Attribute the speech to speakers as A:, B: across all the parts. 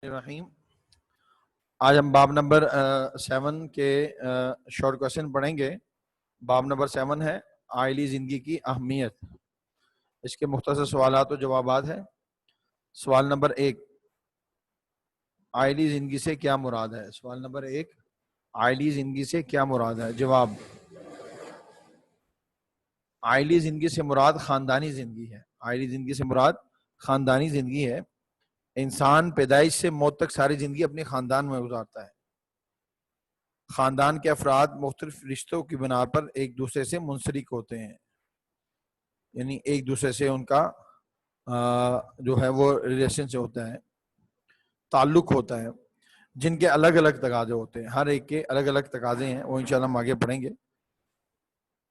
A: الرحیم آج ہم باب نمبر 7 کے شارٹ کوشچن پڑھیں گے۔ باب نمبر 7 ہے عائلی زندگی کی اہمیت۔ اس کے مختصر سوالات و جوابات ہیں۔ سوال نمبر 1، عائلی زندگی سے کیا مراد ہے؟ سوال نمبر 1، عائلی زندگی سے کیا مراد ہے؟ جواب، عائلی زندگی سے مراد خاندانی زندگی ہے۔ عائلی زندگی سے مراد خاندانی زندگی ہے۔ انسان پیدائش سے موت تک ساری زندگی اپنے خاندان میں گزارتا ہے۔ خاندان کے افراد مختلف رشتوں کی بنا پر ایک دوسرے سے منسلک ہوتے ہیں، یعنی ایک دوسرے سے ان کا جو ہے وہ ریلیشن سے ہوتا ہے، تعلق ہوتا ہے، جن کے الگ الگ تقاضے ہوتے ہیں۔ ہر ایک کے الگ الگ تقاضے ہیں، وہ انشاءاللہ ہم آگے پڑھیں گے۔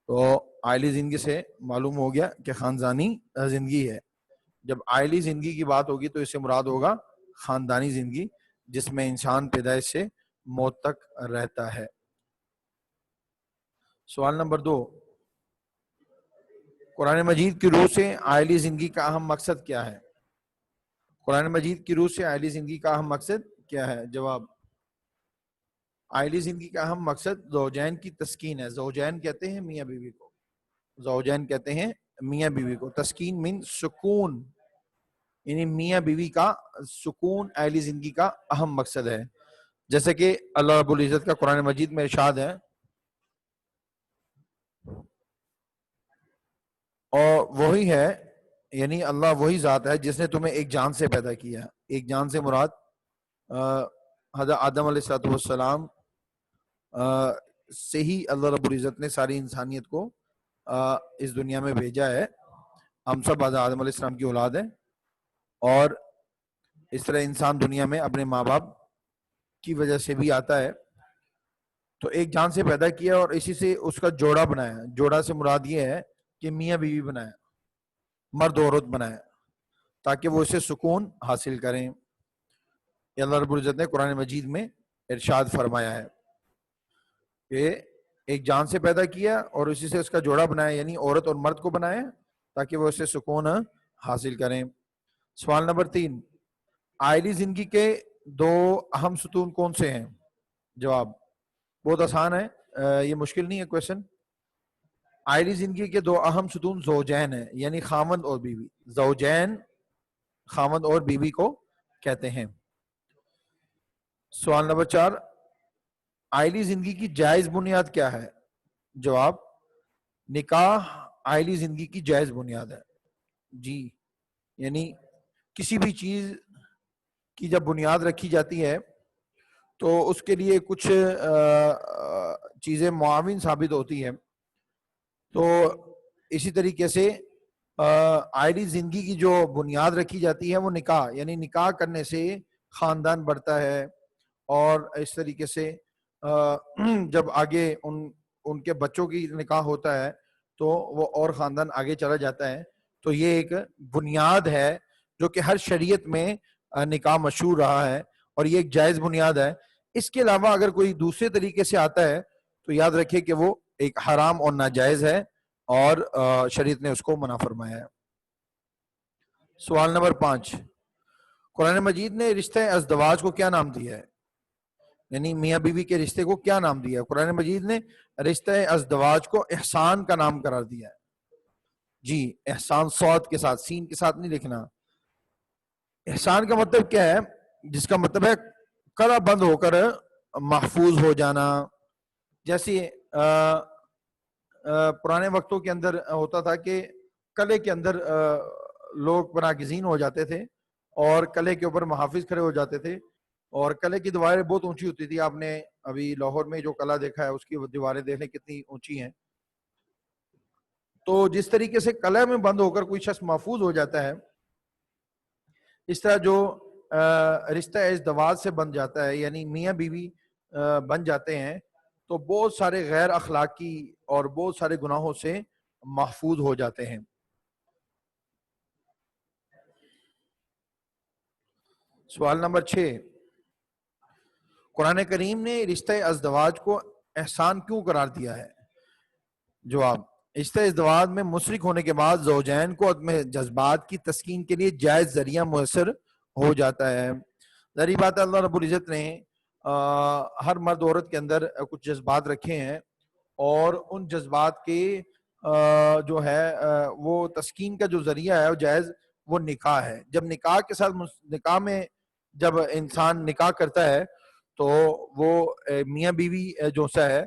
A: تو عائلی زندگی سے معلوم ہو گیا کہ خاندانی زندگی ہے۔ جب عائلی زندگی کی بات ہوگی تو اس سے مراد ہوگا خاندانی زندگی، جس میں انسان پیدائش سے موت تک رہتا ہے۔ سوال نمبر 2، قرآن مجید کی روح سے عائلی زندگی کا اہم مقصد کیا ہے؟ قرآن مجید کی روح سے عائلی زندگی کا اہم مقصد کیا ہے؟ جواب، عائلی زندگی کا اہم مقصد زوجین کی تسکین ہے۔ زوجین کہتے ہیں میاں بیوی کو، زوجین کہتے ہیں میاں بیوی کو۔ تسکین من سکون، یعنی میاں بیوی کا سکون عائلی زندگی کا اہم مقصد ہے۔ جیسے کہ اللہ رب العزت کا قرآن مجید میں ارشاد ہے، اور وہی ہے، یعنی اللہ وہی ذات ہے جس نے تمہیں ایک جان سے پیدا کیا۔ ایک جان سے مراد حضرت آدم علیہ السلام سے ہی اللہ رب العزت نے ساری انسانیت کو اس دنیا میں بھیجا ہے۔ ہم سب حضرت آدم علیہ السلام کی اولاد ہیں، اور اس طرح انسان دنیا میں اپنے ماں باپ کی وجہ سے بھی آتا ہے۔ تو ایک جان سے پیدا کیا اور اسی سے اس کا جوڑا بنایا۔ جوڑا سے مراد یہ ہے کہ میاں بیوی بنایا، مرد عورت بنایا، تاکہ وہ اسے سکون حاصل کریں۔ یہ اللہ رب العزت نے قرآن مجید میں ارشاد فرمایا ہے کہ ایک جان سے پیدا کیا اور اسی سے اس کا جوڑا بنایا، یعنی عورت اور مرد کو بنایا تاکہ وہ اسے سکون حاصل کریں۔ سوال نمبر 3، عائلی زندگی کے 2 اہم ستون کون سے ہیں؟ جواب، بہت آسان ہے، یہ مشکل نہیں ہے کویشچن۔ عائلی زندگی کے 2 اہم ستون زوجین ہیں، یعنی خاوند اور بیوی۔ زوجین خاوند اور بیوی کو کہتے ہیں۔ سوال نمبر 4، عائلی زندگی کی جائز بنیاد کیا ہے؟ جواب، نکاح عائلی زندگی کی جائز بنیاد ہے۔ جی، یعنی کسی بھی چیز کی جب بنیاد رکھی جاتی ہے تو اس کے لیے کچھ چیزیں معاون ثابت ہوتی ہیں۔ تو اسی طریقے سے عائلی زندگی کی جو بنیاد رکھی جاتی ہے وہ نکاح، یعنی نکاح کرنے سے خاندان بڑھتا ہے، اور اس طریقے سے جب آگے ان کے بچوں کی نکاح ہوتا ہے تو وہ اور خاندان آگے چلا جاتا ہے۔ تو یہ ایک بنیاد ہے جو کہ ہر شریعت میں نکاح مشہور رہا ہے، اور یہ ایک جائز بنیاد ہے۔ اس کے علاوہ اگر کوئی دوسرے طریقے سے آتا ہے تو یاد رکھے کہ وہ ایک حرام اور ناجائز ہے، اور شریعت نے اس کو منع فرمایا ہے۔ سوال نمبر 5، قرآن مجید نے رشتہ ازدواج کو کیا نام دیا ہے؟ یعنی میاں بیوی کے رشتے کو کیا نام دیا ہے؟ قرآن مجید نے رشتہ ازدواج کو احسان کا نام قرار دیا ہے۔ جی، احسان صاد کے ساتھ، سین کے ساتھ نہیں لکھنا۔ احسان کا مطلب کیا ہے؟ جس کا مطلب ہے کلا بند ہو کر محفوظ ہو جانا۔ جیسے پرانے وقتوں کے اندر ہوتا تھا کہ کلے کے اندر لوگ پناہ گزین ہو جاتے تھے، اور کلے کے اوپر محافظ کھڑے ہو جاتے تھے، اور کلے کی دیواریں بہت اونچی ہوتی تھی۔ آپ نے ابھی لاہور میں جو قلعہ دیکھا ہے اس کی دیواریں دیکھ لیں کتنی اونچی ہیں۔ تو جس طریقے سے قلعہ میں بند ہو کر کوئی شخص محفوظ ہو جاتا ہے، اس طرح جو رشتہ ازدواج سے بن جاتا ہے، یعنی میاں بیوی بن جاتے ہیں، تو بہت سارے غیر اخلاقی اور بہت سارے گناہوں سے محفوظ ہو جاتے ہیں۔ سوال نمبر 6، قرآن کریم نے رشتہ ازدواج کو احسان کیوں قرار دیا ہے؟ جواب، رشتہ ازدواج میں مشرک ہونے کے بعد زوجین کو اپنے جذبات کی تسکین کے لیے جائز ذریعہ میسر ہو جاتا ہے۔ ظاہری بات ہے اللہ رب العزت نے ہر مرد عورت کے اندر کچھ جذبات رکھے ہیں، اور ان جذبات کے جو ہے وہ تسکین کا جو ذریعہ ہے وہ جائز وہ نکاح ہے. جب نکاح کے ساتھ نکاح میں جب انسان نکاح کرتا ہے تو وہ میاں بیوی جو سا ہے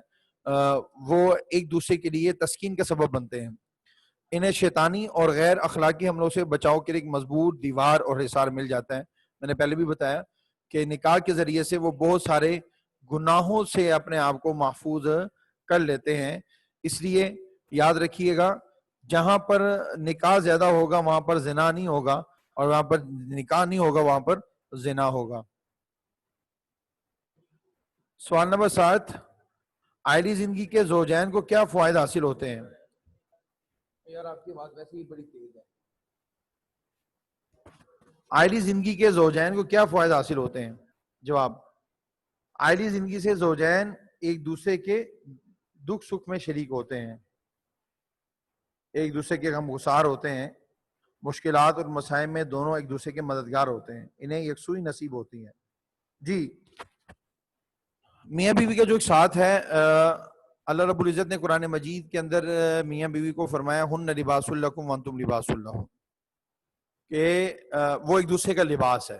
A: وہ ایک دوسرے کے لیے تسکین کا سبب بنتے ہیں. انہیں شیطانی اور غیر اخلاقی حملوں سے بچاؤ کے لیے ایک مضبوط دیوار اور حصار مل جاتا ہے. میں نے پہلے بھی بتایا کہ نکاح کے ذریعے سے وہ بہت سارے گناہوں سے اپنے آپ کو محفوظ کر لیتے ہیں. اس لیے یاد رکھیے گا، جہاں پر نکاح زیادہ ہوگا وہاں پر زنا نہیں ہوگا، اور وہاں پر نکاح نہیں ہوگا وہاں پر زنا ہوگا. سوال نمبر 7، عائلی زندگی کے زوجین کو کیا فوائد حاصل ہوتے ہیں؟ یار آپ کی بات ویسے ہی بڑی تیز ہے. عائلی زندگی کے زوجین کو کیا فوائد حاصل ہوتے ہیں؟ جواب، عائلی زندگی سے زوجین ایک دوسرے کے دکھ سکھ میں شریک ہوتے ہیں، ایک دوسرے کے غمگسار ہوتے ہیں، مشکلات اور مسائل میں دونوں ایک دوسرے کے مددگار ہوتے ہیں، انہیں یکسوئی نصیب ہوتی ہے. جی، میاں بیوی کا جو ایک ساتھ ہے، اللہ رب العزت نے قرآن مجید کے اندر میاں بیوی کو فرمایا ہن لباس لکم وانتم لباس لہم، کہ وہ ایک دوسرے کا لباس ہے.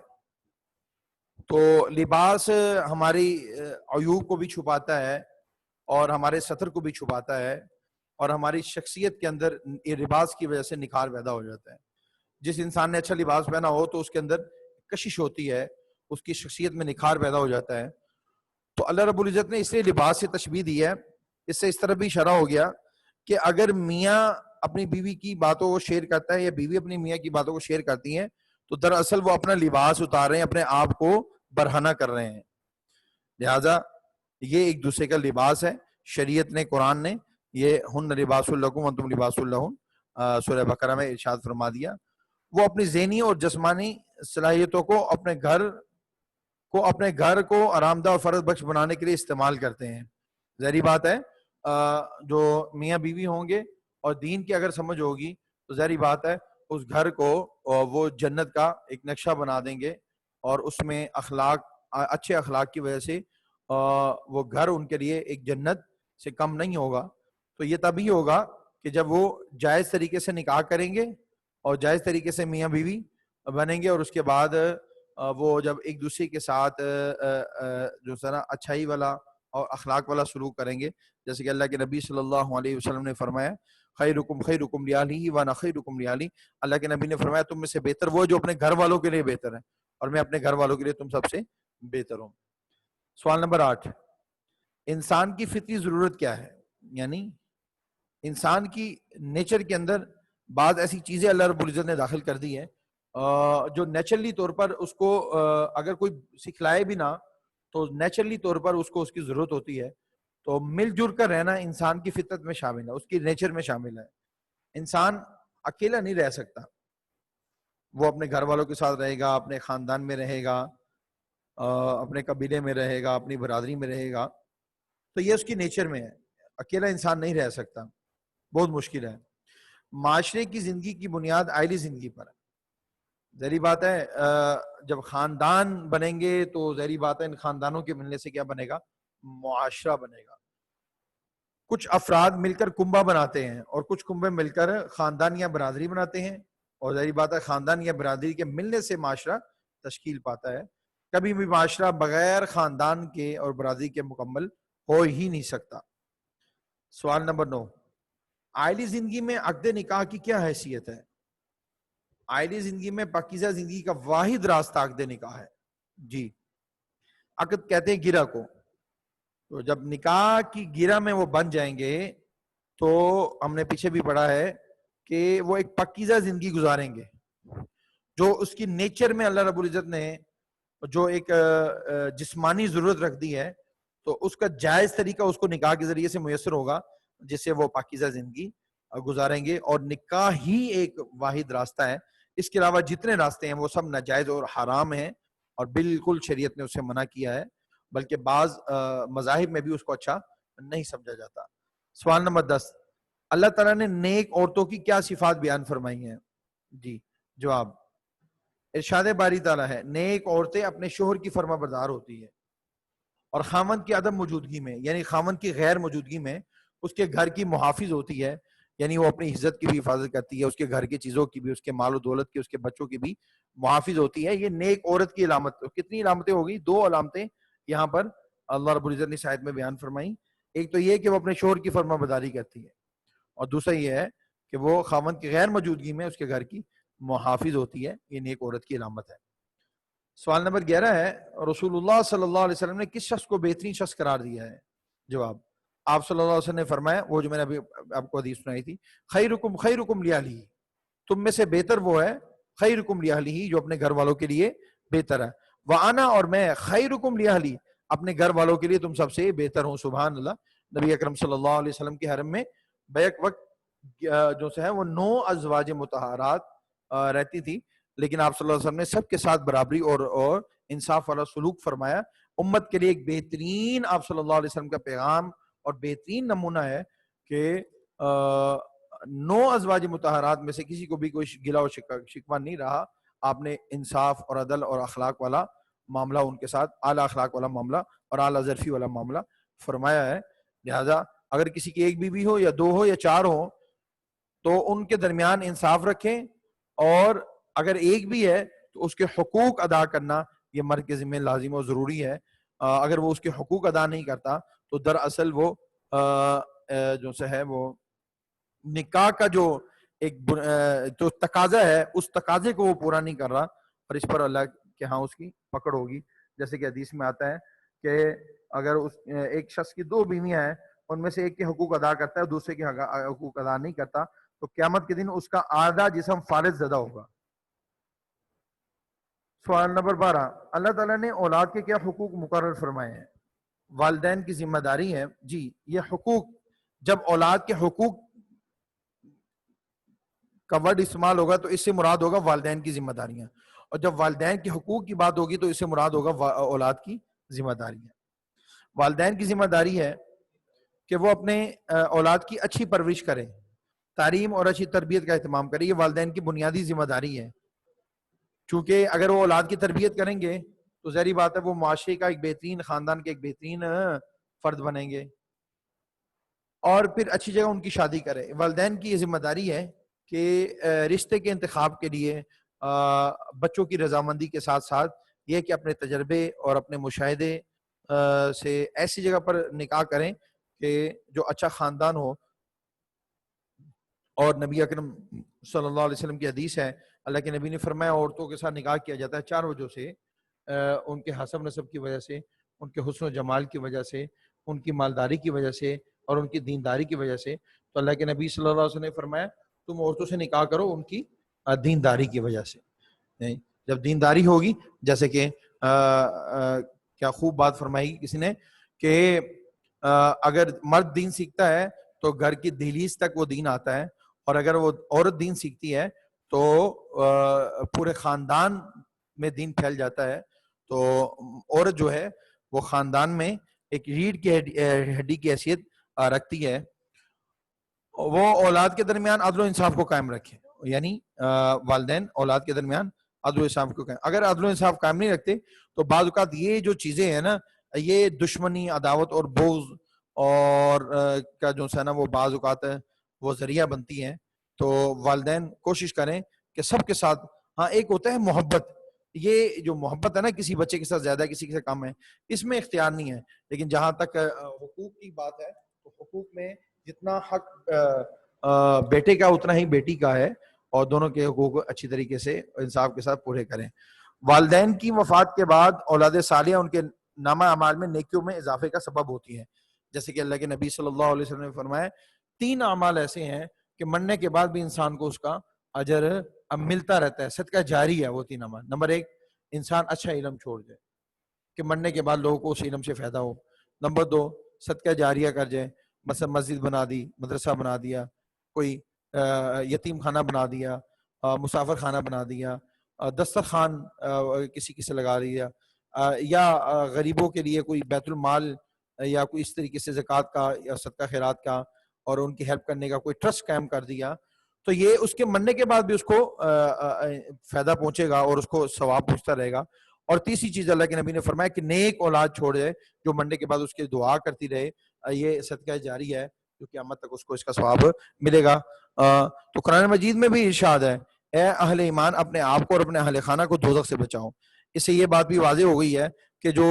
A: تو لباس ہماری عیوب کو بھی چھپاتا ہے اور ہمارے ستر کو بھی چھپاتا ہے، اور ہماری شخصیت کے اندر یہ لباس کی وجہ سے نکھار پیدا ہو جاتا ہے. جس انسان نے اچھا لباس پہنا ہو تو اس کے اندر کشش ہوتی ہے، اس کی شخصیت میں نکھار پیدا ہو جاتا ہے. تو اللہ رب العزت نے اس لیے لباس سے تشبیہ دی ہے. اس سے اس طرح بھی اشارہ ہو گیا کہ اگر میاں اپنی بیوی کی باتوں کو شیئر کرتا ہے یا بیوی اپنی میاں کی باتوں کو شیئر کرتی ہیں تو دراصل وہ اپنا لباس اتار رہے ہیں، اپنے آپ کو برہنہ کر رہے ہیں. لہذا یہ ایک دوسرے کا لباس ہے. شریعت نے، قرآن نے یہ ہن لباس لکم وانتم لباس لہن سورہ بقرہ میں ارشاد فرما دیا. وہ اپنی ذہنی اور جسمانی صلاحیتوں کو اپنے گھر کو آرام دہ اور فرد بخش بنانے کے لیے استعمال کرتے ہیں. ظاہری بات ہے جو میاں بیوی ہوں گے اور دین کی اگر سمجھ ہوگی تو ظاہری بات ہے اس گھر کو وہ جنت کا ایک نقشہ بنا دیں گے، اور اس میں اچھے اخلاق کی وجہ سے وہ گھر ان کے لیے ایک جنت سے کم نہیں ہوگا. تو یہ تبھی ہوگا کہ جب وہ جائز طریقے سے نکاح کریں گے اور جائز طریقے سے میاں بیوی بنیں گے، اور اس کے بعد وہ جب ایک دوسرے کے ساتھ جو ہے نا اچھائی والا اور اخلاق والا سلوک کریں گے، جیسے کہ اللہ کے نبی صلی اللہ علیہ وسلم نے فرمایا خیرکم خیرکم لأہلہ وانا خیرکم لأہلی. اللہ کے نبی نے فرمایا تم میں سے بہتر وہ جو اپنے گھر والوں کے لیے بہتر ہے، اور میں اپنے گھر والوں کے لیے تم سب سے بہتر ہوں. سوال نمبر 8، انسان کی فطری ضرورت کیا ہے؟ یعنی انسان کی نیچر کے اندر بعض ایسی چیزیں اللہ رب العزت نے داخل کر دی ہیں جو نیچرلی طور پر اس کو اگر کوئی سکھلائے بھی نہ تو نیچرلی طور پر اس کو اس کی ضرورت ہوتی ہے. تو مل جل کر رہنا انسان کی فطرت میں شامل ہے، اس کی نیچر میں شامل ہے. انسان اکیلا نہیں رہ سکتا، وہ اپنے گھر والوں کے ساتھ رہے گا، اپنے خاندان میں رہے گا، اپنے قبیلے میں رہے گا، اپنی برادری میں رہے گا. تو یہ اس کی نیچر میں ہے، اکیلا انسان نہیں رہ سکتا، بہت مشکل ہے. معاشرے کی زندگی کی بنیاد عائلی زندگی پر ہے. ظاہری بات ہے جب خاندان بنیں گے تو ظاہری بات ہے ان خاندانوں کے ملنے سے کیا بنے گا؟ معاشرہ بنے گا. کچھ افراد مل کر کنبہ بناتے ہیں اور کچھ کنبے مل کر خاندان یا برادری بناتے ہیں، اور ظاہری بات ہے خاندان یا برادری کے ملنے سے معاشرہ تشکیل پاتا ہے. کبھی بھی معاشرہ بغیر خاندان کے اور برادری کے مکمل ہو ہی نہیں سکتا. سوال نمبر 9، عائلی زندگی میں عقد نکاح کی کیا حیثیت ہے؟ عائلی زندگی میں پاکیزہ زندگی کا واحد راستہ عقد نکاح ہے. جی، عقد کہتے ہیں گرہ کو. تو جب نکاح کی گرہ میں وہ بن جائیں گے تو ہم نے پیچھے بھی پڑھا ہے کہ وہ ایک پاکیزہ زندگی گزاریں گے جو اس کی نیچر میں اللہ رب العزت نے جو ایک جسمانی ضرورت رکھ دی ہے، تو اس کا جائز طریقہ اس کو نکاح کے ذریعے سے میسر ہوگا جس سے وہ پاکیزہ زندگی گزاریں گے. اور نکاح ہی ایک واحد راستہ ہے، اس کے علاوہ جتنے راستے ہیں وہ سب ناجائز اور حرام ہیں اور بالکل شریعت نے اسے منع کیا ہے، بلکہ بعض مذاہب میں بھی اس کو اچھا نہیں سمجھا جاتا. سوال نمبر 10، اللہ تعالیٰ نے نیک عورتوں کی کیا صفات بیان فرمائی ہیں؟ جی، جواب، ارشاد باری تعالیٰ ہے نیک عورتیں اپنے شوہر کی فرما بردار ہوتی ہے اور خاوند کی عدم موجودگی میں یعنی خاوند کی غیر موجودگی میں اس کے گھر کی محافظ ہوتی ہے، یعنی وہ اپنی عزت کی بھی حفاظت کرتی ہے، اس کے گھر کی چیزوں کی بھی، اس کے مال و دولت کی، اس کے بچوں کی بھی محافظ ہوتی ہے۔ یہ نیک عورت کی علامت، کتنی علامتیں ہوگی؟ 2 علامتیں یہاں پر اللہ رب العزت نے اس آیت میں بیان فرمائی۔ ایک تو یہ کہ وہ اپنے شوہر کی فرما برداری کرتی ہے، اور دوسرا یہ ہے کہ وہ خاوند کی غیر موجودگی میں اس کے گھر کی محافظ ہوتی ہے۔ یہ نیک عورت کی علامت ہے۔ سوال نمبر 11 ہے، رسول اللہ صلی اللہ علیہ وسلم نے کس شخص کو بہترین شخص قرار دیا ہے؟ جواب، آپ صلی اللہ علیہ وسلم نے فرمایا، وہ جو میں نے ابھی آپ کو حدیث سنائی تھی، خیرکم خیرکم لأہلہ، تم میں سے بہتر وہ ہے، خیرکم لأہلہ، جو اپنے گھر والوں کے لیے بہتر ہے، وَأَنَا، اور میں، خیرکم لأہلہ، اپنے گھر والوں کے لیے تم سب سے بہتر ہوں۔ سبحان اللہ۔ نبی اکرم صلی اللہ علیہ وسلم کے حرم میں بیک وقت جو ہے وہ 9 ازواج مطہرات رہتی تھی، لیکن آپ صلی اللہ علیہ وسلم نے سب کے ساتھ برابری اور انصاف والا سلوک فرمایا۔ امت کے لیے ایک بہترین آپ صلی اللہ علیہ وسلم کا پیغام اور بہترین نمونہ ہے کہ 9 ازواج مطہرات میں سے کسی کو بھی کوئی گلا و شکوہ نہیں رہا۔ آپ نے انصاف اور عدل اور اخلاق والا معاملہ ان کے ساتھ، اعلیٰ اخلاق والا معاملہ اور اعلیٰ ظرفی والا معاملہ فرمایا ہے۔ لہذا اگر کسی کی ایک بیوی ہو یا 2 ہو یا 4 ہو تو ان کے درمیان انصاف رکھیں، اور اگر ایک بھی ہے تو اس کے حقوق ادا کرنا یہ مرد کے ذمہ لازم و ضروری ہے۔ اگر وہ اس کے حقوق ادا نہیں کرتا تو دراصل وہ جو سے ہے وہ نکاح کا جو ایک جو تقاضا ہے اس تقاضے کو وہ پورا نہیں کر رہا، اور اس پر اللہ کے ہاں اس کی پکڑ ہوگی۔ جیسے کہ حدیث میں آتا ہے کہ اگر ایک شخص کی 2 بیویاں ہیں، ان میں سے ایک کے حقوق ادا کرتا ہے دوسرے کے حقوق ادا نہیں کرتا، تو قیامت کے دن اس کا آدھا جسم فالج زدہ ہوگا۔ سوال نمبر 12، اللہ تعالیٰ نے اولاد کے کیا حقوق مقرر فرمائے ہیں؟ والدین کی ذمہ داری ہے جی یہ حقوق، جب اولاد کے حقوق کا ورڈ استعمال ہوگا تو اس سے مراد ہوگا والدین کی ذمہ داریاں، اور جب والدین کے حقوق کی بات ہوگی تو اس سے مراد ہوگا اولاد کی ذمہ داریاں۔ والدین کی ذمہ داری ہے کہ وہ اپنے اولاد کی اچھی پرورش کریں، تعلیم اور اچھی تربیت کا اہتمام کریں، یہ والدین کی بنیادی ذمہ داری ہے، چونکہ اگر وہ اولاد کی تربیت کریں گے تو ظاہری بات ہے وہ معاشرے کا ایک بہترین، خاندان کے ایک بہترین فرد بنیں گے، اور پھر اچھی جگہ ان کی شادی کریں۔ والدین کی یہ ذمہ داری ہے کہ رشتے کے انتخاب کے لیے بچوں کی رضامندی کے ساتھ ساتھ یہ کہ اپنے تجربے اور اپنے مشاہدے سے ایسی جگہ پر نکاح کریں کہ جو اچھا خاندان ہو۔ اور نبی اکرم صلی اللہ علیہ وسلم کی حدیث ہے، اللہ کے نبی نے فرمایا عورتوں کے ساتھ نکاح کیا جاتا ہے 4 وجہ سے، ان کے حسب نسب کی وجہ سے، ان کے حسن و جمال کی وجہ سے، ان کی مالداری کی وجہ سے، اور ان کی دینداری کی وجہ سے۔ تو اللہ کے نبی صلی اللہ علیہ وسلم نے فرمایا تم عورتوں سے نکاح کرو ان کی دینداری کی وجہ سے۔ جب دینداری ہوگی، جیسے کہ کیا خوب بات فرمائی کسی نے کہ اگر مرد دین سیکھتا ہے تو گھر کی دہلیز تک وہ دین آتا ہے، اور اگر وہ عورت دین سیکھتی ہے تو پورے خاندان میں دین پھیل جاتا ہے۔ تو عورت جو ہے وہ خاندان میں ایک ریڑھ کی ہڈی کی حیثیت رکھتی ہے۔ وہ اولاد کے درمیان عدل و انصاف کو قائم رکھے، یعنی والدین اولاد کے درمیان عدل و انصاف کو قائم، اگر عدل و انصاف قائم نہیں رکھتے تو بعض اوقات یہ جو چیزیں ہیں نا، یہ دشمنی، عداوت اور بغض اور کا جو ہے نا وہ بعض اوقات وہ ذریعہ بنتی ہیں۔ تو والدین کوشش کریں کہ سب کے ساتھ، ہاں ایک ہوتا ہے محبت، یہ جو محبت ہے نا کسی بچے کے ساتھ زیادہ کسی کے ساتھ کم ہے، اس میں اختیار نہیں ہے، لیکن جہاں تک حقوق کی بات ہے تو حقوق میں جتنا حق بیٹے کا اتنا ہی بیٹی کا ہے، اور دونوں کے حقوق اچھی طریقے سے انصاف کے ساتھ پورے کریں۔ والدین کی وفات کے بعد اولاد صالحہ ان کے نامہ اعمال میں نیکیوں میں اضافے کا سبب ہوتی ہے، جیسے کہ اللہ کے نبی صلی اللہ علیہ وسلم نے فرمایا 3 اعمال ایسے ہیں کہ مرنے کے بعد بھی انسان کو اس کا اجر ملتا رہتا ہے، صدقہ جاری ہے وہ 3 اعمال۔ نمبر 1، انسان اچھا علم چھوڑ جائے کہ مرنے کے بعد لوگوں کو اس علم سے فائدہ ہو۔ نمبر 2، صدقہ جاریہ کر جائے، مثلا مسجد بنا دی، مدرسہ بنا دیا، کوئی یتیم خانہ بنا دیا، مسافر خانہ بنا دیا، دسترخوان کسی سے لگا دیا، یا غریبوں کے لیے کوئی بیت المال یا کوئی اس طریقے سے زکوٰۃ کا یا صدقہ خیرات کا اور ان کی ہیلپ کرنے کا کوئی ٹرسٹ قائم کر دیا، تو یہ اس کے مرنے کے بعد بھی اس کو فائدہ پہنچے گا اور اس کو ثواب پہنچتا رہے گا. اور تیسری چیز اللہ کے نبی نے فرمایا کہ نیک اولاد چھوڑ جائے جو مرنے کے بعد اس کی دعا کرتی رہے, یہ صدقہ جاری ہے جو قیامت تک اس کو اس کا ثواب ملے گا. تو قرآن مجید میں بھی ارشاد ہے, اے اہل ایمان اپنے آپ کو اور اپنے اہل خانہ کو دوزخ سے بچاؤ. اس سے یہ بات بھی واضح ہو گئی ہے کہ جو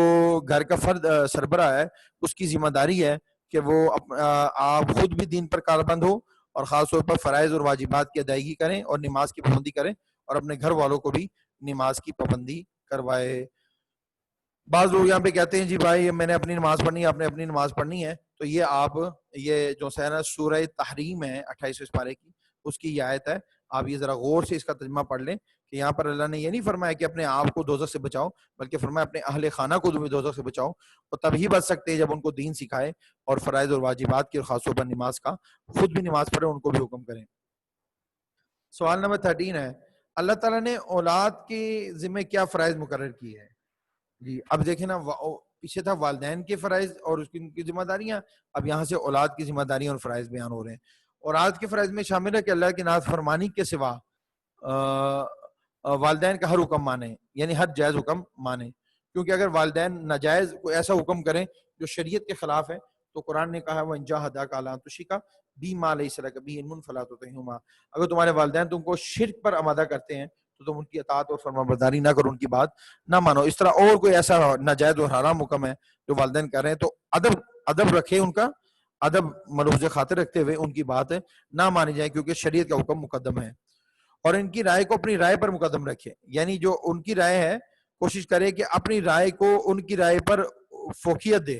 A: گھر کا فرد سربراہ ہے اس کی ذمہ داری ہے کہ وہ آپ خود بھی دین پر کاربند ہو اور خاص طور پر فرائض اور واجبات کی ادائیگی کریں اور نماز کی پابندی کریں اور اپنے گھر والوں کو بھی نماز کی پابندی کروائے. بعض لوگ یہاں پہ کہتے ہیں جی بھائی میں نے اپنی نماز پڑھنی ہے, آپ نے اپنی نماز پڑھنی ہے. تو یہ آپ یہ جو سورہ تحریم ہے 28 پارے کی, اس کی یہ آیت ہے, آپ یہ ذرا غور سے اس کا ترجمہ پڑھ لیں کہ یہاں پر اللہ نے یہ نہیں فرمایا کہ اپنے آپ کو دوزخ سے بچاؤ, بلکہ فرمایا اپنے اہل خانہ کو بھی دوزخ سے بچاؤ. اور تب ہی بچ سکتے ہیں جب ان کو دین سکھائے اور فرائض اور واجبات کی خاص طور پر نماز کا خود بھی نماز پڑھے, ان کو بھی حکم کریں. سوال نمبر 13 ہے, اللہ تعالیٰ نے اولاد کے ذمہ کیا فرائض مقرر کیے ہیں؟ جی اب دیکھیں نا, پیچھے تھا والدین کے فرائض اور اس کی ذمہ داریاں, اب یہاں سے اولاد کی ذمہ داریاں اور فرائض بیان ہو رہے ہیں. اولاد کے فرائض میں شامل ہے کہ اللہ کی نافرمانی کے سوا والدین کا ہر حکم مانیں, یعنی ہر جائز حکم مانیں. کیونکہ اگر والدین ناجائز کوئی ایسا حکم کریں جو شریعت کے خلاف ہے تو قرآن نے کہا وَإِن جَاهَدَاكَ عَلَىٰ أَن تُشْرِكَ بِي مَا لَيْسَ لَكَ بِهِ عِلْمٌ فَلَا تُطِعْهُمَا. اگر تمہارے والدین تم کو شرک پر آمادہ کرتے ہیں تو تم ان کی اطاعت اور فرمانبرداری نہ کرو, ان کی بات نہ مانو. اس طرح اور کوئی ایسا ناجائز اور حرام حکم ہے جو والدین کر رہے ہیں تو ادب رکھے, ان کا ادب ملحوظ خاطر رکھتے ہوئے ان کی بات نہ مانی جائے, کیونکہ شریعت کا حکم مقدم ہے. اور ان کی رائے کو اپنی رائے پر مقدم رکھے, یعنی جو ان کی رائے ہے کوشش کرے کہ اپنی رائے کو ان کی رائے پر فوقیت دے,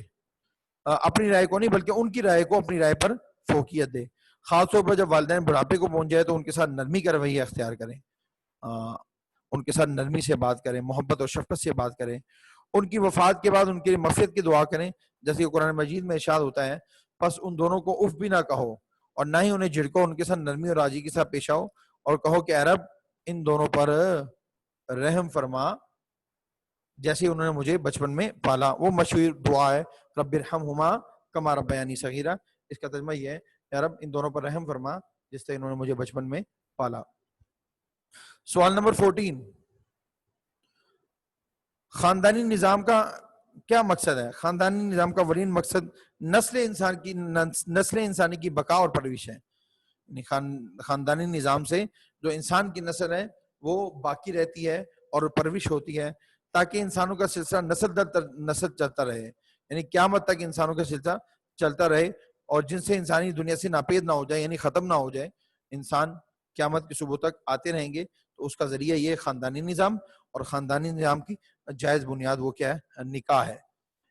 A: اپنی رائے کو نہیں بلکہ ان کی رائے کو اپنی رائے پر فوقیت دے. خاص طور پر جب والدین بڑھاپے کو پہنچ جائے تو ان کے ساتھ نرمی کا رویہ اختیار کریں, ان کے ساتھ نرمی سے بات کریں, محبت اور شفقت سے بات کریں. ان کی وفات کے بعد ان کی مغفرت کی دعا کریں, جیسے کہ قرآن مجید میں ارشاد ہوتا ہے, پس ان دونوں کو اف بھی نہ کہو اور نہ ہی انہیں جھڑکو, ان کے ساتھ نرمی اور راضی کے ساتھ پیش آؤ اور کہو کہ اے رب ان دونوں پر رحم فرما جیسے انہوں نے مجھے بچپن میں پالا. وہ مشہور دعا ہے رب ارحمہما کما ربیانی صغیرا. اس کا ترجمہ یہ ہے اے رب ان دونوں پر رحم فرما جس سے انہوں نے مجھے بچپن میں پالا. سوال نمبر 14, خاندانی نظام کا کیا مقصد ہے؟ خاندانی نظام کا ورین مقصد نسل انسانی کی بقا اور پرورش ہے. خاندانی نظام سے جو انسان کی نسل ہے وہ باقی رہتی ہے اور پرورش ہوتی ہے تاکہ انسانوں کا سلسلہ نسل در نسل چلتا رہے, یعنی قیامت تک انسانوں کا سلسلہ چلتا رہے اور جن سے انسانی دنیا سے ناپید نہ ہو جائے, یعنی ختم نہ ہو جائے. انسان قیامت کی صبح تک آتے رہیں گے, تو اس کا ذریعہ یہ خاندانی نظام, اور خاندانی نظام کی جائز بنیاد وہ کیا ہے؟ نکاح ہے.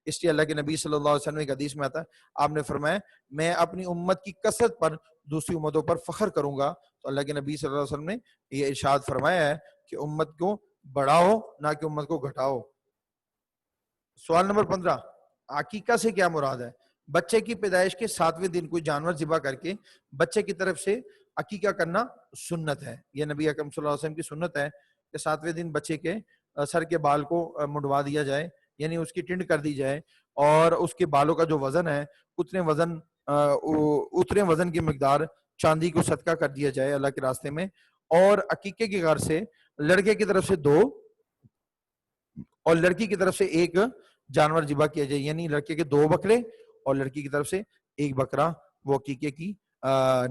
A: اس لیے اللہ کے نبی صلی اللہ علیہ وسلم ایک حدیث میں آتا ہے, آپ نے فرمایا میں اپنی امت کی کثرت پر دوسری امتوں پر فخر کروں گا. تو اللہ کے نبی صلی اللہ علیہ وسلم نے یہ ارشاد فرمایا ہے کہ امت کو بڑھاؤ نہ کہ امت کو گھٹاؤ. سوال نمبر 15, عقیقہ سے کیا مراد ہے؟ بچے کی پیدائش کے 7ویں دن کوئی جانور ذبح کر کے بچے کی طرف سے عقیقہ کرنا سنت ہے. یہ نبی اکرم صلی اللہ علیہ وسلم کی سنت ہے کہ 7ویں دن بچے کے سر کے بال کو منڈوا دیا جائے, یعنی اس کی ٹنڈ کر دی جائے, اور اس کے بالوں کا جو وزن ہے اتنے وزن کی مقدار چاندی کو صدقہ کر دیا جائے اللہ کے راستے میں. اور عقیقے کی غرض سے لڑکے کی طرف سے 2 اور لڑکی کی طرف سے 1 جانور ذبح کیا جائے, یعنی لڑکے کے 2 بکرے اور لڑکی کی طرف سے 1 بکرا وہ عقیقے کی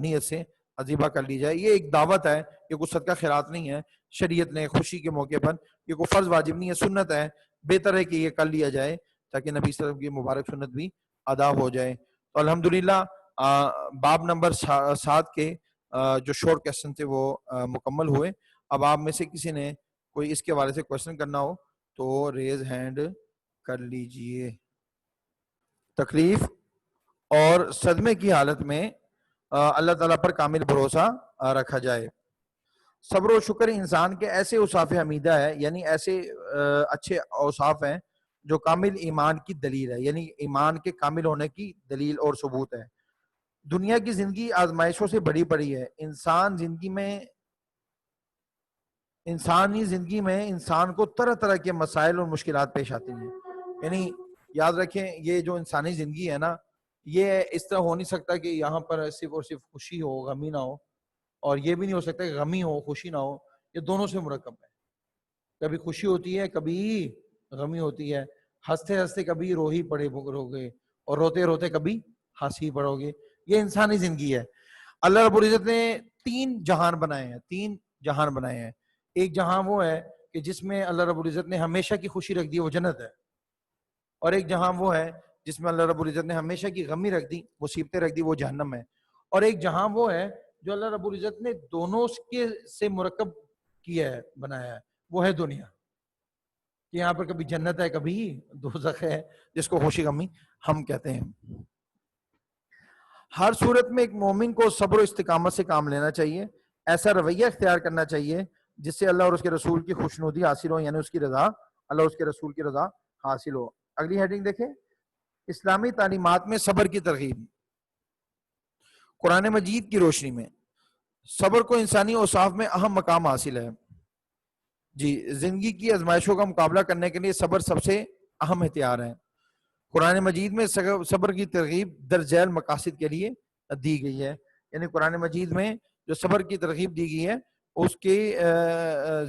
A: نیت سے ذبح کر لی جائے. یہ ایک دعوت ہے, یہ کوئی صدقہ خیرات نہیں ہے. شریعت نے خوشی کے موقع پر, یہ کوئی فرض واجب نہیں ہے, سنت ہے. بہتر ہے کہ یہ کر لیا جائے تاکہ نبی صلی اللہ علیہ وسلم کی مبارک سنت بھی ادا ہو جائے. تو الحمدللہ باب نمبر 7 کے جو شورٹ کوسچن تھے وہ مکمل ہوئے. اب آپ میں سے کسی نے کوئی اس کے حوالے سے کوشچن کرنا ہو تو ریز ہینڈ کر لیجئے. تکلیف اور صدمے کی حالت میں اللہ تعالیٰ پر کامل بھروسہ رکھا جائے. صبر و شکر انسان کے ایسے اوصاف حمیدہ ہے, یعنی ایسے اچھے اوصاف ہیں جو کامل ایمان کی دلیل ہے, یعنی ایمان کے کامل ہونے کی دلیل اور ثبوت ہے. دنیا کی زندگی آزمائشوں سے بڑی پڑی ہے. انسانی زندگی میں انسان کو طرح طرح کے مسائل اور مشکلات پیش آتی ہیں. یعنی یاد رکھیں یہ جو انسانی زندگی ہے نا, یہ اس طرح ہو نہیں سکتا کہ یہاں پر صرف اور صرف خوشی ہو, غمی نہ ہو. اور یہ بھی نہیں ہو سکتا کہ غمی ہو خوشی نہ ہو، یہ دونوں سے مرکب ہے. کبھی خوشی ہوتی ہے کبھی غمی ہوتی ہے، ہنستے ہنستے کبھی رو ہی پڑے گے اور روتے روتے کبھی ہنسی پڑو گے. یہ انسانی زندگی ہے. اللہ رب العزت نے 3 جہان بنائے ہیں، 3 جہان بنائے ہیں. ایک جہاں وہ ہے کہ جس میں اللہ رب العزت نے ہمیشہ کی خوشی رکھ دی، وہ جنت ہے. اور ایک جہاں وہ ہے جس میں اللہ رب العزت نے ہمیشہ کی غمی رکھ دی، مصیبتیں رکھ دی، وہ جہنم ہے. اور ایک جہاں وہ ہے جو اللہ رب العزت نے دونوں کے سے مرکب کیا ہے، بنایا ہے، وہ ہے دنیا. کہ یہاں پر کبھی جنت ہے کبھی دوزخ ہے، جس کو خوشی غمی ہم کہتے ہیں. ہر صورت میں ایک مومن کو صبر و استقامت سے کام لینا چاہیے. ایسا رویہ اختیار کرنا چاہیے جس سے اللہ اور اس کے رسول کی خوشنودی حاصل ہو، یعنی اس کی رضا، اللہ اور اس کے رسول کی رضا حاصل ہو. اگلی ہیڈنگ دیکھیں، اسلامی تعلیمات میں صبر کی ترغیب. قرآن مجید کی روشنی میں صبر کو انسانی اوصاف میں اہم مقام حاصل ہے. جی، زندگی کی آزمائشوں کا مقابلہ کرنے کے لیے صبر سب سے اہم ہتھیار ہے. قرآن مجید میں صبر کی ترغیب درج ذیل مقاصد کے لیے دی گئی ہے. یعنی قرآن مجید میں جو صبر کی ترغیب دی گئی ہے اس کے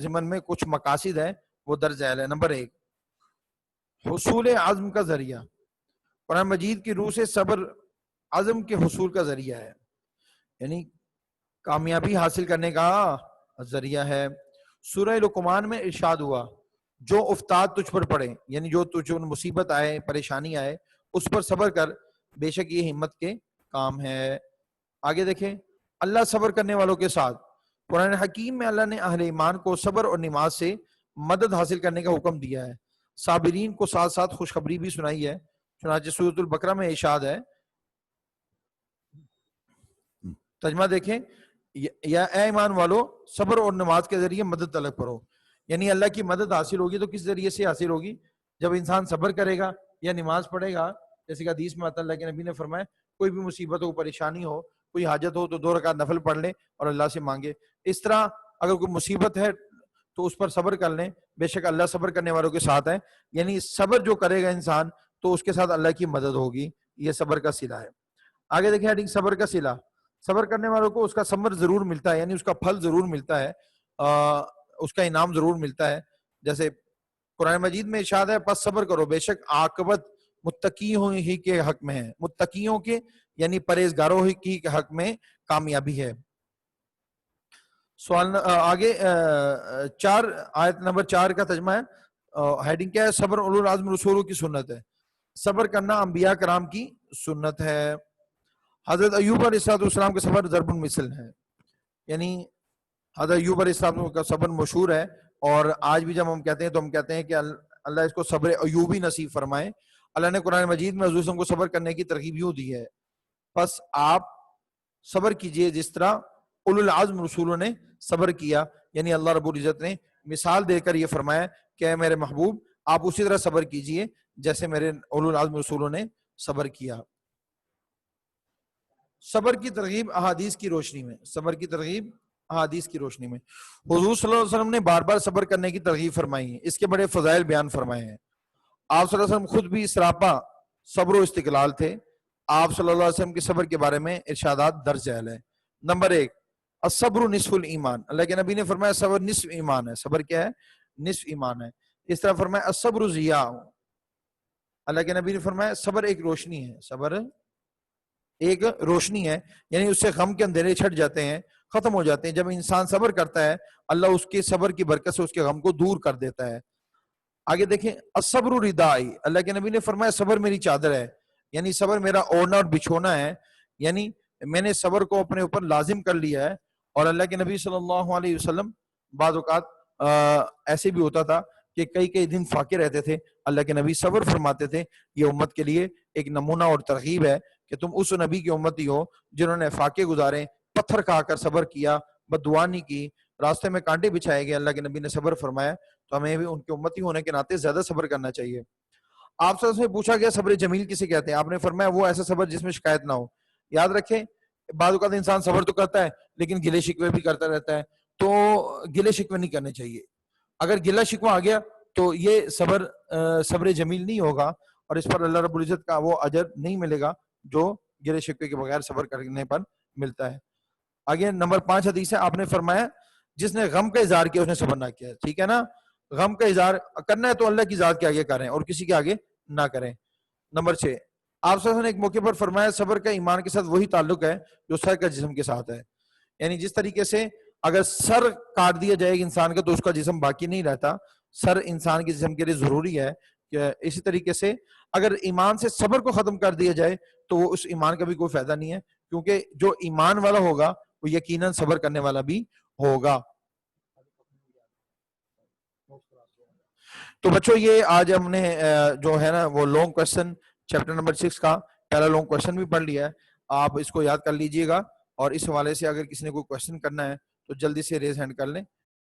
A: ضمن میں کچھ مقاصد ہیں، وہ درج ذیل ہے. نمبر 1، حصول عزم کا ذریعہ. قرآن مجید کی روح سے صبر عزم کے حصول کا ذریعہ ہے، یعنی کامیابی حاصل کرنے کا ذریعہ ہے. سورہ لقمان میں ارشاد ہوا، جو افتاد تجھ پر پڑے، یعنی جو تجھ پر مصیبت آئے، پریشانی آئے، اس پر صبر کر، بے شک یہ ہمت کے کام ہے. آگے دیکھیں، اللہ صبر کرنے والوں کے ساتھ. قرآن حکیم میں اللہ نے اہل ایمان کو صبر اور نماز سے مدد حاصل کرنے کا حکم دیا ہے. صابرین کو ساتھ ساتھ خوشخبری بھی سنائی ہے. چنانچہ سورۃ البقرہ میں ارشاد ہے، ترجمہ دیکھیں، یا اے ایمان والو، صبر اور نماز کے ذریعے مدد طلب کرو. یعنی اللہ کی مدد حاصل ہوگی تو کس ذریعے سے حاصل ہوگی؟ جب انسان صبر کرے گا یا نماز پڑھے گا. جیسے کہ حدیث میں آتا، اللہ کے نبی نے فرمایا، کوئی بھی مصیبت ہو، پریشانی ہو، کوئی حاجت ہو تو 2 رکعت نفل پڑھ لیں اور اللہ سے مانگے. اس طرح اگر کوئی مصیبت ہے تو اس پر صبر کر لیں، بے شک اللہ صبر کرنے والوں کے ساتھ ہے. یعنی صبر جو کرے گا انسان تو اس کے ساتھ اللہ کی مدد ہوگی. یہ صبر کا صلہ ہے. آگے دیکھیں ہیڈنگ، صبر کا صلہ. صبر کرنے والوں کو اس کا ثمر ضرور ملتا ہے، یعنی اس کا پھل ضرور ملتا ہے، اس کا انعام ضرور ملتا ہے. جیسے قرآن مجید میں ارشاد ہے، پس صبر کرو، بے شک عاقبت متقیوں ہی کے حق میں ہے. متقیوں کے یعنی پرہیزگاروں ہی کے حق میں کامیابی ہے. سوال آگے 4 آیت نمبر 4 کا ترجمہ ہے. ہیڈنگ کیا ہے؟ صبر اولو العزم رسولوں کی سنت ہے. صبر کرنا انبیاء کرام کی سنت ہے. حضرت ایوب علیہ السلام کا صبر ضرب المثل ہے. یعنی حضرت ایوب علیہ السلام کا صبر مشہور ہے، اور آج بھی جب ہم کہتے ہیں تو ہم کہتے ہیں کہ اللہ اس کو صبر ایوبی نصیب فرمائے. اللہ نے قرآن مجید میں حضور کو صبر کرنے کی ترغیب یوں دی ہے، پس آپ صبر کیجئے جس طرح اولو العزم رسولوں نے صبر کیا. یعنی اللہ رب العزت نے مثال دے کر یہ فرمایا کہ اے میرے محبوب، آپ اسی طرح صبر کیجئے جیسے میرے اولو العزم رسولوں نے صبر کیا. صبر کی ترغیب احادیث کی روشنی میں. صبر کی ترغیب احادیث کی روشنی میں حضور صلی اللہ علیہ وسلم نے بار بار صبر کرنے کی ترغیب فرمائی ہے. اس کے بڑے فضائل بیان فرمائے ہیں. آپ صلی اللہ علیہ وسلم خود بھی سراپا صبر و استقلال تھے. آپ صلی اللہ علیہ وسلم کے صبر کے بارے میں ارشادات درج ذیل ہے. نمبر 1، الصبر نصف الایمان. اللہ کے نبی نے فرمایا صبر نصف ایمان ہے. صبر کیا ہے؟ نصف ایمان ہے. اس طرح فرمایا الصبر ضیاء. اللہ کے نبی نے فرمایا صبر ایک روشنی ہے. صبر ایک روشنی ہے، یعنی اس سے غم کے اندھیرے چھٹ جاتے ہیں، ختم ہو جاتے ہیں. جب انسان صبر کرتا ہے اللہ اس کے صبر کی برکت سے اس کے غم کو دور کر دیتا ہے. آگے دیکھیں، الصبر ردائی. اللہ کے نبی نے فرمایا صبر میری چادر ہے. یعنی صبر میرا اوڑھنا اور بچھونا ہے. یعنی میں نے صبر کو اپنے اوپر لازم کر لیا ہے. اور اللہ کے نبی صلی اللہ علیہ وسلم بعض اوقات ایسے بھی ہوتا تھا کہ کئی دن فاقے رہتے تھے، اللہ کے نبی صبر فرماتے تھے. یہ امت کے لیے ایک نمونہ اور ترغیب ہے کہ تم اس نبی کی امتی ہو جنہوں نے فاقے گزارے، پتھر کھا کر صبر کیا، بددعا نہیں کی، راستے میں کانٹے بچھائے گئے، اللہ کے نبی نے صبر فرمایا. تو ہمیں بھی ان کے امتی ہونے کے ناطے زیادہ صبر کرنا چاہیے. آپ سے پوچھا گیا صبر جمیل کسے کہتے ہیں؟ آپ نے فرمایا وہ ایسا صبر جس میں شکایت نہ ہو. یاد رکھیں، بعض اوقات انسان صبر تو کرتا ہے لیکن گلے شکوے بھی کرتا رہتا ہے. تو گلے شکوے نہیں کرنے چاہیے. اگر گلہ شکوہ آ گیا تو یہ صبر جمیل نہیں ہوگا، اور اس پر اللہ رب العزت کا وہ اجر نہیں ملے گا جو گلے شکوے کے بغیر صبر کرنے پر ملتا ہے. آگے نمبر 5 حدیث ہے، آپ نے فرمایا جس نے غم کا اظہار کیا اس نے صبر نہ کیا. ٹھیک ہے نا، غم کا اظہار کرنا ہے تو اللہ کی ذات کے آگے کریں اور کسی کے آگے نہ کریں. نمبر 6، آپ صلی اللہ علیہ وسلم نے ایک موقع پر فرمایا صبر کا ایمان کے ساتھ وہی تعلق ہے جو سر کا جسم کے ساتھ ہے. یعنی جس طریقے سے اگر سر کاٹ دیا جائے انسان کا تو اس کا جسم باقی نہیں رہتا، سر انسان کے جسم کے لیے ضروری ہے. کہ اسی طریقے سے اگر ایمان سے صبر کو ختم کر دیا جائے تو وہ اس ایمان کا بھی کوئی فائدہ نہیں ہے، کیونکہ جو ایمان والا ہوگا وہ یقیناً صبر کرنے والا بھی ہوگا. تو بچوں یہ آج ہم نے جو ہے نا وہ لانگ کوشچن چیپٹر نمبر 6 کا پہلا لانگ کوشچن بھی پڑھ لیا ہے. آپ اس کو یاد کر لیجئے گا، اور اس حوالے سے اگر کسی نے کوئی کوشچن کرنا ہے تو جلدی سے ریز ہینڈ کر لیں.